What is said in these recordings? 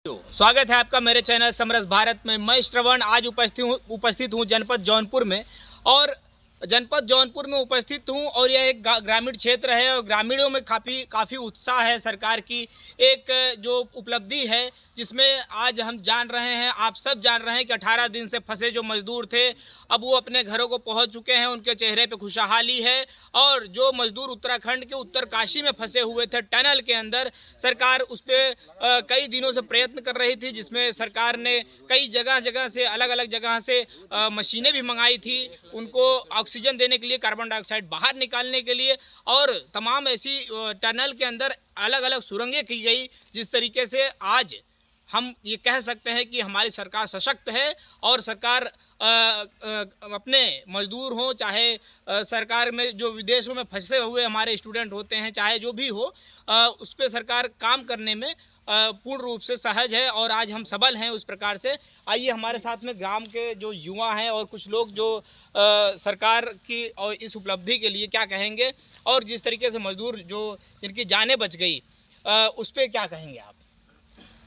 स्वागत है आपका मेरे चैनल समरस भारत में। मैं श्रवण आज उपस्थित हूँ जनपद जौनपुर में और जनपद जौनपुर में उपस्थित हूँ और यह एक ग्रामीण क्षेत्र है और ग्रामीणों में काफ़ी उत्साह है सरकार की एक जो उपलब्धि है, जिसमें आज हम जान रहे हैं, आप सब जान रहे हैं कि 18 दिन से फंसे जो मजदूर थे अब वो अपने घरों को पहुंच चुके हैं। उनके चेहरे पे खुशहाली है। और जो मजदूर उत्तराखंड के उत्तरकाशी में फंसे हुए थे टनल के अंदर, सरकार उस पर कई दिनों से प्रयत्न कर रही थी, जिसमें सरकार ने कई जगह से अलग जगह से मशीनें भी मंगाई थी उनको ऑक्सीजन देने के लिए, कार्बन डाइऑक्साइड बाहर निकालने के लिए। और तमाम ऐसी टनल के अंदर अलग सुरंगें की गई, जिस तरीके से आज हम ये कह सकते हैं कि हमारी सरकार सशक्त है और सरकार अपने मजदूर हों, चाहे सरकार में जो विदेशों में फंसे हुए हमारे स्टूडेंट होते हैं, चाहे जो भी हो, उस पर सरकार काम करने में पूर्ण रूप से सहज है और आज हम सबल हैं उस प्रकार से। आइए हमारे साथ में ग्राम के जो युवा हैं और कुछ लोग जो सरकार की और इस उपलब्धि के लिए क्या कहेंगे और जिस तरीके से मजदूर जो जिनकी जानें बच गई उस पर क्या कहेंगे आप।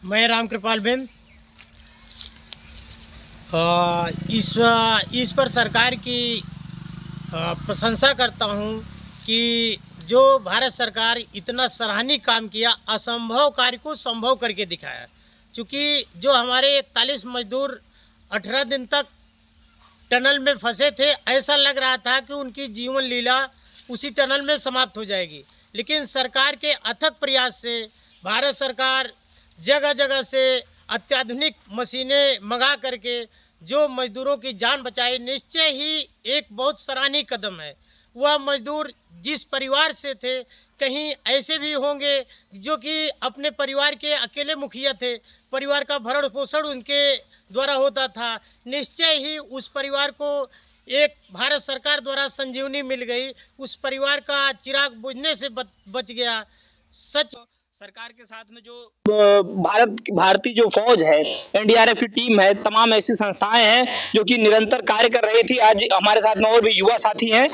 मैं राम कृपाल बिंद इस पर सरकार की प्रशंसा करता हूं कि जो भारत सरकार इतना सराहनीय काम किया, असंभव कार्य को संभव करके दिखाया। क्योंकि जो हमारे 41 मजदूर 18 दिन तक टनल में फंसे थे, ऐसा लग रहा था कि उनकी जीवन लीला उसी टनल में समाप्त हो जाएगी, लेकिन सरकार के अथक प्रयास से भारत सरकार जगह से अत्याधुनिक मशीनें मंगा करके जो मजदूरों की जान बचाई, निश्चय ही एक बहुत सराहनीय कदम है। वह मजदूर जिस परिवार से थे, कहीं ऐसे भी होंगे जो कि अपने परिवार के अकेले मुखिया थे, परिवार का भरण पोषण उनके द्वारा होता था, निश्चय ही उस परिवार को एक भारत सरकार द्वारा संजीवनी मिल गई, उस परिवार का चिराग बुझने से बच गया। सच सरकार के साथ में जो भारतीय जो फौज है, एनडीआरएफ की टीम है, तमाम ऐसी संस्थाएं हैं जो कि निरंतर कार्य कर रही थी। आज हमारे साथ में और भी युवा साथी हैं।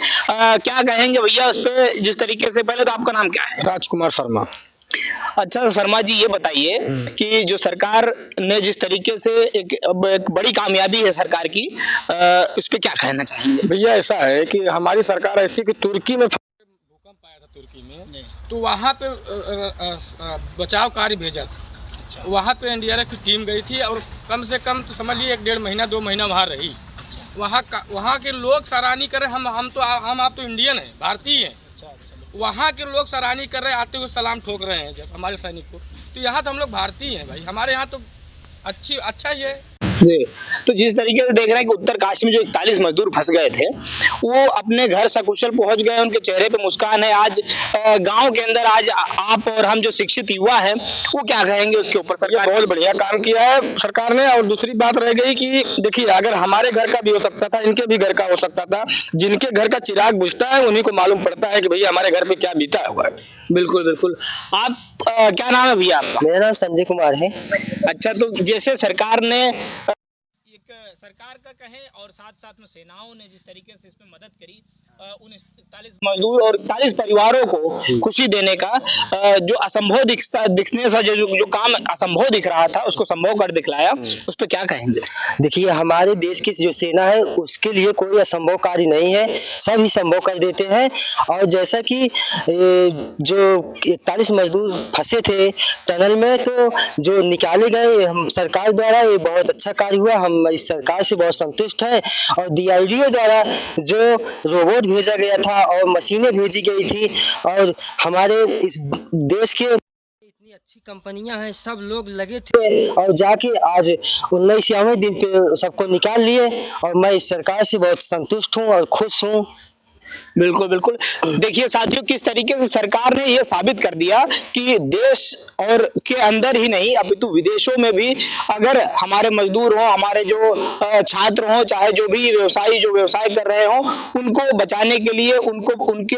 क्या कहेंगे भैया उस पे, जिस तरीके से, पहले तो आपका नाम क्या है? राजकुमार शर्मा। अच्छा शर्मा जी, ये बताइए कि जो सरकार ने जिस तरीके से एक बड़ी कामयाबी है सरकार की, उस पर क्या कहना चाहेंगे? भैया ऐसा है कि हमारी सरकार ऐसी कि तुर्की में भूकंप आया था, तुर्की में तो वहाँ पे बचाव कार्य भेजा था। अच्छा। वहाँ पे एनडीआरएफ की टीम गई थी और कम से कम तो समझ लीजिए 1.5 महीना 2 महीना वहाँ रही। अच्छा। वहाँ के लोग सराहनीय कर रहे, हम आप तो इंडियन हैं, भारतीय हैं। अच्छा। वहाँ के लोग सराहनीय कर रहे, आते हुए सलाम ठोक रहे हैं जब हमारे सैनिक को। तो यहाँ तो हम लोग भारतीय हैं भाई, हमारे यहाँ तो अच्छा ही है। तो जिस तरीके से देख रहे हैं कि उत्तरकाशी में जो 41 मजदूर फंस गए थे, वो अपने घर सकुशल पहुंच गए, उनके चेहरे पे मुस्कान है। आज गांव के अंदर आज आप और हम जो शिक्षित युवा हैं, वो क्या कहेंगे उसके ऊपर? सरकार बहुत बढ़िया काम किया है सरकार ने। और दूसरी बात रह गई कि देखिए, अगर हमारे घर का भी हो सकता था, इनके भी घर का हो सकता था। जिनके घर का चिराग बुझता है उन्हीं को मालूम पड़ता है कि भैया हमारे घर पे क्या बीता हुआ है। बिल्कुल। आप क्या नाम है भैया आपका? मेरा नाम संजय कुमार है। अच्छा, तो जैसे सरकार ने सरकार का कहें और साथ में सेनाओं ने जिस तरीके से इसमें मदद करी, उन 41 मजदूर और 41 परिवारों को खुशी देने का, जो असंभव दिखने से जो काम असंभव दिख रहा था उसको संभव कर दिखलाया, उस पर क्या कहेंगे? देखिए, हमारे देश की जो सेना है उसके लिए कोई असंभव कार्य नहीं है, सब ही संभव कर देते हैं। और जैसा कि जो 41 मजदूर फंसे थे टनल में, तो जो निकाले गए हम सरकार द्वारा, ये बहुत अच्छा कार्य हुआ। हम इस सरकार से बहुत संतुष्ट हैं। और DRDO द्वारा जो रोबोट भेजा गया था और मशीनें भेजी गई थी, और हमारे इस देश के इतनी अच्छी कंपनियां हैं, सब लोग लगे थे और जाके आज 19वें दिन पे सबको निकाल लिए। और मैं इस सरकार से बहुत संतुष्ट हूं और खुश हूं। बिल्कुल। देखिए साथियों, किस तरीके से सरकार ने यह साबित कर दिया कि देश और के अंदर ही नहीं अपितु विदेशों में भी अगर हमारे मजदूर हों, हमारे जो छात्र हों, चाहे जो भी व्यवसाय कर रहे हों, उनको बचाने के लिए, उनके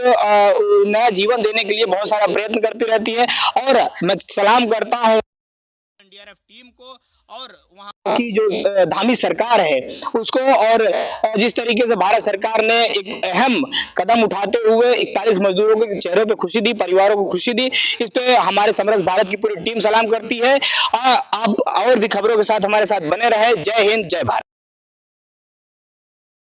नया जीवन देने के लिए बहुत सारा प्रयत्न करती रहती है। और मैं सलाम करता हूँ एनडीआरएफ टीम को और वहाँ की जो धामी सरकार है उसको, और जिस तरीके से भारत सरकार ने एक अहम कदम उठाते हुए 41 मजदूरों के चेहरों पे खुशी दी, परिवारों को खुशी दी, इस पे हमारे समरस भारत की पूरी टीम सलाम करती है। आप और भी खबरों के साथ हमारे साथ बने रहे। जय हिंद, जय भारत।